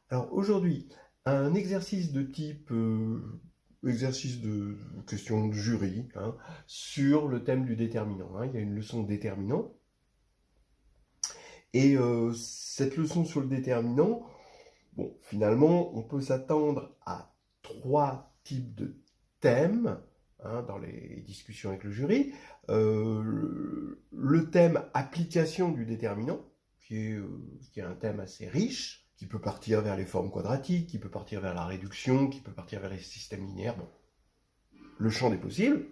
Alors aujourd'hui, un exercice de type exercice de question de jury sur le thème du déterminant. Il y a une leçon de déterminant. Et cette leçon sur le déterminant, bon, finalement, on peut s'attendre à trois types de thèmes dans les discussions avec le jury. Le thème application du déterminant, qui est un thème assez riche, qui peut partir vers les formes quadratiques, qui peut partir vers la réduction, qui peut partir vers les systèmes linéaires. Bon, le champ des possibles.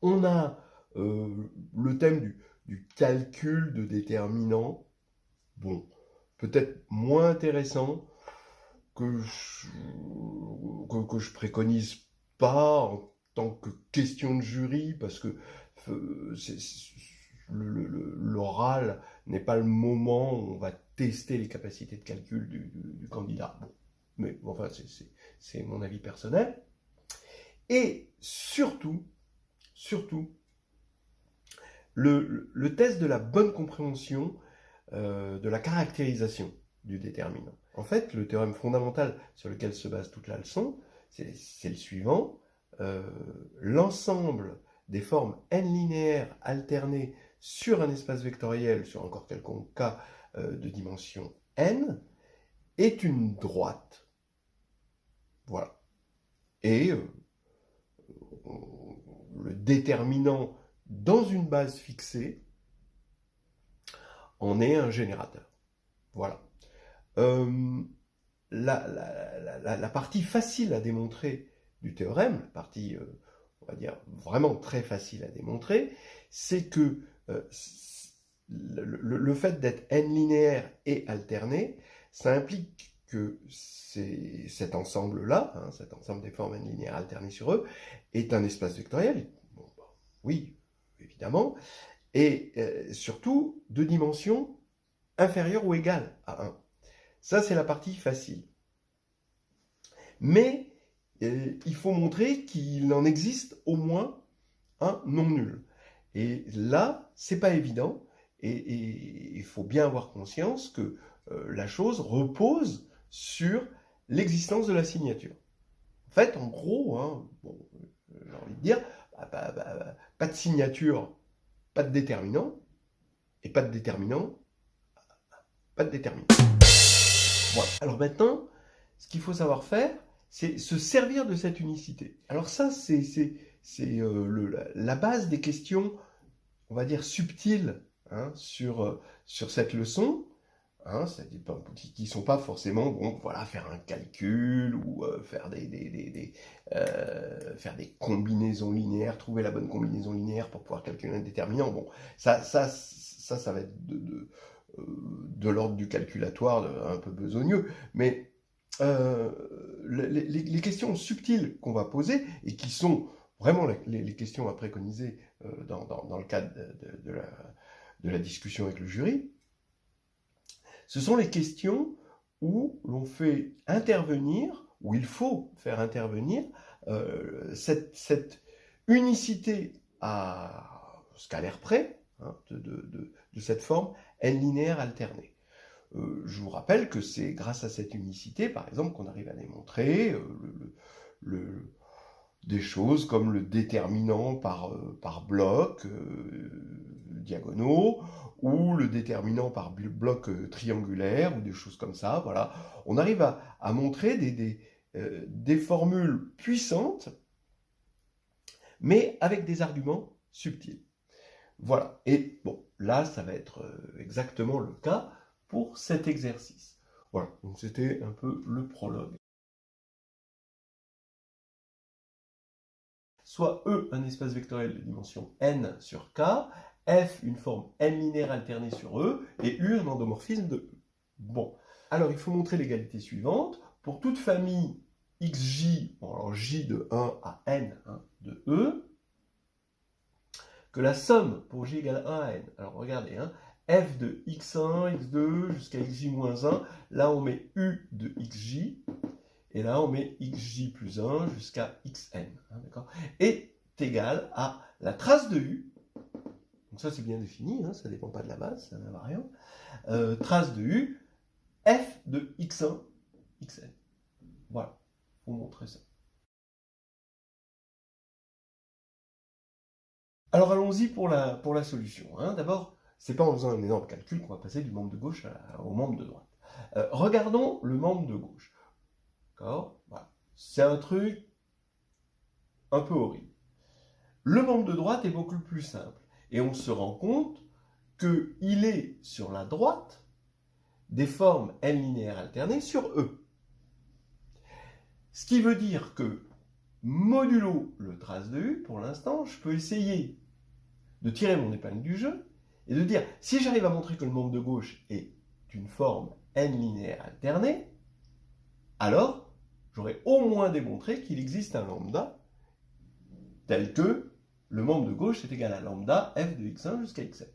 On a le thème du calcul de déterminant. Bon, peut-être moins intéressant, que je préconise pas en tant que question de jury, parce que l'oral n'est pas le moment où on va tester les capacités de calcul du candidat. Bon. Mais enfin, c'est mon avis personnel. Et surtout, le test de la bonne compréhension de la caractérisation du déterminant. En fait, le théorème fondamental sur lequel se base toute la leçon, c'est le suivant. L'ensemble des formes n linéaires alternées sur un espace vectoriel, sur encore quelconque cas de dimension n, est une droite. Voilà. Et le déterminant dans une base fixée en est un générateur. Voilà. La partie facile à démontrer du théorème, la partie, on va dire, vraiment très facile à démontrer, c'est que le fait d'être n linéaire et alterné, ça implique que cet ensemble-là, cet ensemble des formes n linéaires alternées sur eux, est un espace vectoriel. Bon, oui, évidemment. Et surtout, de dimension inférieure ou égale à 1. Ça, c'est la partie facile. Mais il faut montrer qu'il en existe au moins un non nul. Et là, c'est pas évident. Et il faut bien avoir conscience que la chose repose sur l'existence de la signature. En fait, en gros, j'ai envie de dire, pas de signature, pas de déterminant, et pas de déterminant, pas de déterminant. Voilà. Alors maintenant, ce qu'il faut savoir faire, c'est se servir de cette unicité. Alors ça, c'est la base des questions, on va dire, subtiles sur cette leçon, qui ne sont pas forcément, bon, voilà, faire un calcul ou faire des combinaisons linéaires, trouver la bonne combinaison linéaire pour pouvoir calculer un déterminant. Bon, ça va être de l'ordre du calculatoire, un peu besogneux, mais les questions subtiles qu'on va poser, et qui sont vraiment les questions à préconiser dans le cadre de la discussion avec le jury, ce sont les questions où l'on fait intervenir, où il faut faire intervenir cette unicité à scalaire près de cette forme n linéaire alternée. Je vous rappelle que c'est grâce à cette unicité, par exemple, qu'on arrive à démontrer des choses comme le déterminant par bloc diagonaux, ou le déterminant par bloc triangulaire, ou des choses comme ça. Voilà. On arrive à montrer des formules puissantes, mais avec des arguments subtils. Voilà. Et bon, là, ça va être exactement le cas pour cet exercice. Voilà, donc c'était un peu le prologue. Soit E, un espace vectoriel de dimension n sur k, F, une forme n linéaire alternée sur E, et U, un endomorphisme de E. Bon, alors il faut montrer l'égalité suivante. Pour toute famille xj, bon, alors j de 1 à n de E, que la somme pour j égale 1 à n. Alors regardez, f de x1, x2 jusqu'à xj-1, là on met u de xj, et là on met xj plus 1 jusqu'à xn, est égal à la trace de u, donc ça c'est bien défini, ça ne dépend pas de la base, c'est un invariant, trace de u, f de x1, xn. Voilà, pour montrer ça. Alors allons-y pour la solution. Hein. D'abord, c'est pas en faisant un énorme calcul qu'on va passer du membre de gauche au membre de droite. Regardons le membre de gauche. D'accord ? Voilà. C'est un truc un peu horrible. Le membre de droite est beaucoup plus simple. Et on se rend compte qu'il est sur la droite des formes n linéaires alternées sur E. Ce qui veut dire que, modulo le trace de U, pour l'instant, je peux essayer de tirer mon épingle du jeu et de dire, si j'arrive à montrer que le membre de gauche est une forme n linéaire alternée, alors j'aurais au moins démontré qu'il existe un lambda tel que le membre de gauche est égal à lambda f de x1 jusqu'à xn.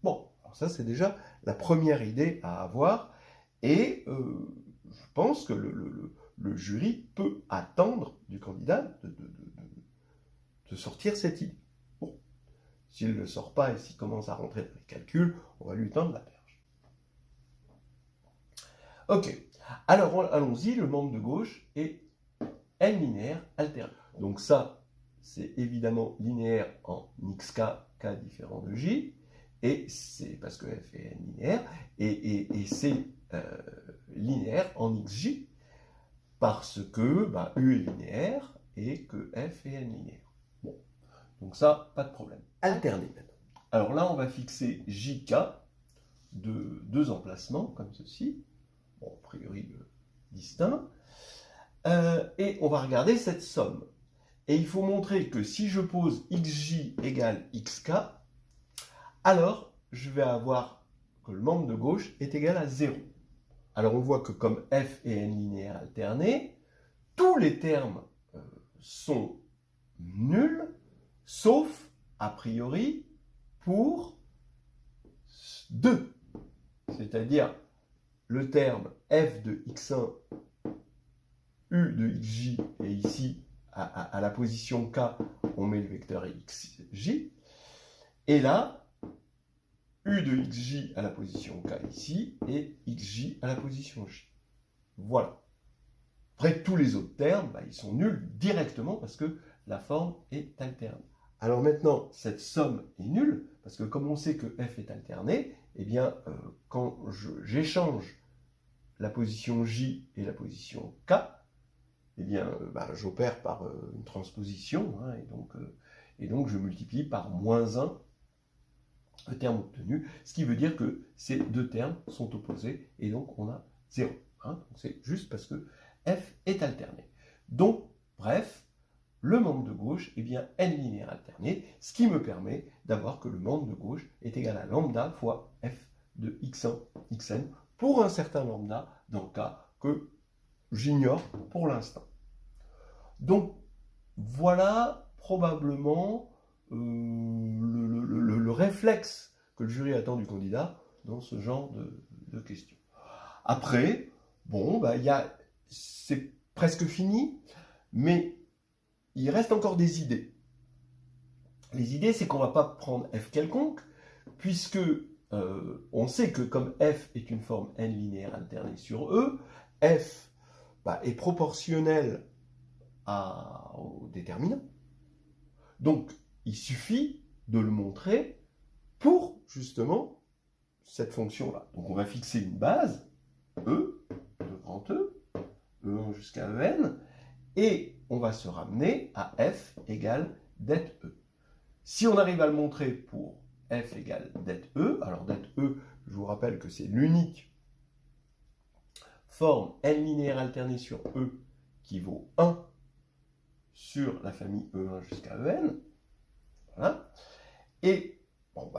Bon, alors ça c'est déjà la première idée à avoir, et je pense que le jury peut attendre du candidat de sortir cette idée. Bon, s'il ne le sort pas et s'il commence à rentrer dans les calculs, on va lui tendre la perche. Ok, alors allons-y, le membre de gauche est n linéaire alterné. Donc ça, c'est évidemment linéaire en xk, k différent de j, et c'est parce que f est n linéaire, et c'est linéaire en xj, parce que u est linéaire et que f est n linéaire. Bon, donc ça, pas de problème. Alterner maintenant. Alors là, on va fixer jk de deux emplacements, comme ceci, bon, a priori distincts, et on va regarder cette somme. Et il faut montrer que si je pose xj égale xk, alors je vais avoir que le membre de gauche est égal à 0. Alors on voit que comme f est n linéaire alterné, tous les termes sont nuls, sauf, a priori, pour 2. C'est-à-dire le terme f de x1, u de xj, et ici, à la position k, on met le vecteur xj, et là, u de xj à la position k ici, et xj à la position j. Voilà. Après, tous les autres termes, ils sont nuls directement parce que la forme est alterne. Alors maintenant, cette somme est nulle, parce que comme on sait que f est alterné, eh bien, quand j'échange la position j et la position k, eh bien, j'opère par une transposition, hein, et donc je multiplie par moins 1 le terme obtenu, ce qui veut dire que ces deux termes sont opposés, et donc on a 0. Hein, c'est juste parce que f est alterné. Donc, bref, le membre de gauche est bien n linéaire alterné, ce qui me permet d'avoir que le membre de gauche est égal à lambda fois f de x1, xn, pour un certain lambda, dans le cas que j'ignore pour l'instant. Donc, voilà probablement le réflexe que le jury attend du candidat dans ce genre de questions. Après, bon, c'est presque fini, mais il reste encore des idées. Les idées, c'est qu'on ne va pas prendre f quelconque, puisque on sait que comme f est une forme n linéaire alternée sur E, f est proportionnel au déterminant. Donc, il suffit de le montrer pour, justement, cette fonction-là. Donc, on va fixer une base, E, de grand E, E1 jusqu'à En, et on va se ramener à f égale det E. Si on arrive à le montrer pour f égale det E, alors det E, je vous rappelle que c'est l'unique forme n linéaire alternée sur E qui vaut 1 sur la famille E1 jusqu'à En. Voilà. Et bon,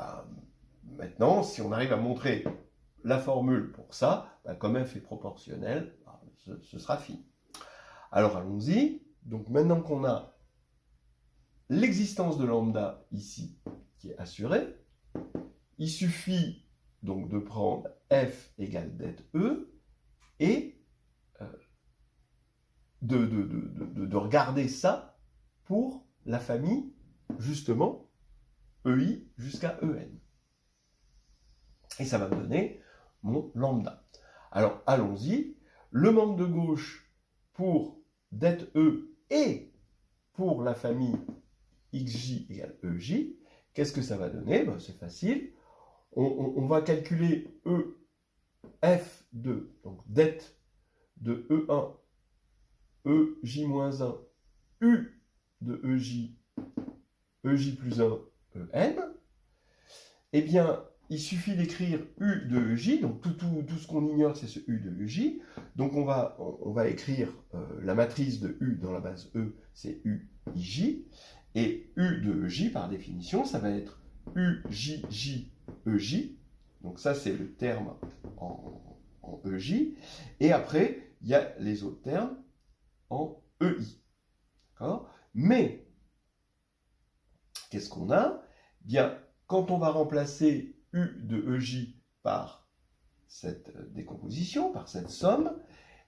maintenant, si on arrive à montrer la formule pour ça, comme f est proportionnel, ce sera fini. Alors allons-y. Donc maintenant qu'on a l'existence de lambda ici qui est assurée, il suffit donc de prendre f égale det E et de regarder ça pour la famille, justement, EI jusqu'à En. Et ça va me donner mon lambda. Alors, allons-y. Le membre de gauche pour det E et pour la famille xj égale ej, qu'est-ce que ça va donner? Ben, c'est facile. On va calculer E f de, donc det de E1, EJ-1, U de EJ plus 1, EN. Eh bien, il suffit d'écrire U de EJ, donc tout ce qu'on ignore, c'est ce U de EJ. Donc on va écrire la matrice de U dans la base E, c'est UIJ. Et U de EJ, par définition, ça va être UJJ-EJ. Donc ça, c'est le terme en EJ. Et après, il y a les autres termes en EI. D'accord? Mais, qu'est-ce qu'on a? Bien, quand on va remplacer U de EJ par cette décomposition, par cette somme,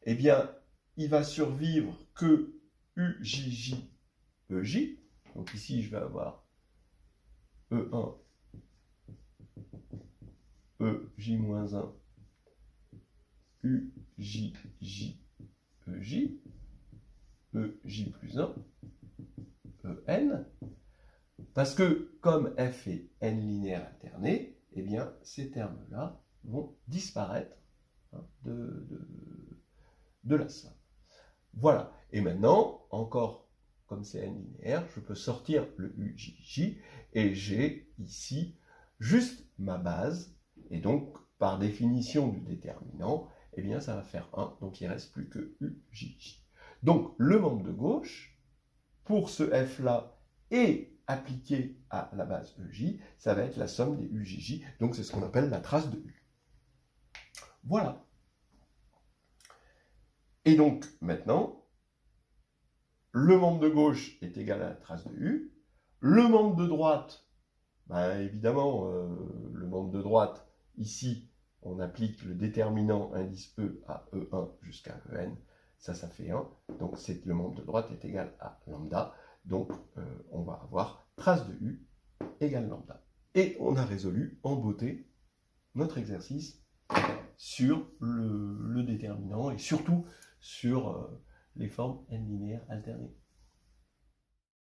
eh bien, il va survivre que UJJ-EJ. Donc ici, je vais avoir E1, EJ-1, UJJ-EJ, EJ plus 1, EN. Parce que comme f est n linéaire alterné, eh bien, ces termes-là vont disparaître de la somme. Voilà. Et maintenant, encore, comme c'est n linéaire, je peux sortir le UJJ et j'ai ici juste ma base. Et donc, par définition du déterminant, eh bien, ça va faire 1. Donc, il ne reste plus que UJJ. Donc, le membre de gauche, pour ce f-là, et appliqué à la base EJ, ça va être la somme des UJJ. Donc, c'est ce qu'on appelle la trace de U. Voilà. Et donc, maintenant, le membre de gauche est égal à la trace de U. Le membre de droite, ben, évidemment, le membre de droite, ici, on applique le déterminant indice E à E1 jusqu'à En. Ça fait 1. Donc, le membre de droite est égal à lambda. Donc, on va avoir trace de U égale lambda. Et on a résolu en beauté notre exercice sur le déterminant et surtout sur les formes n linéaires alternées.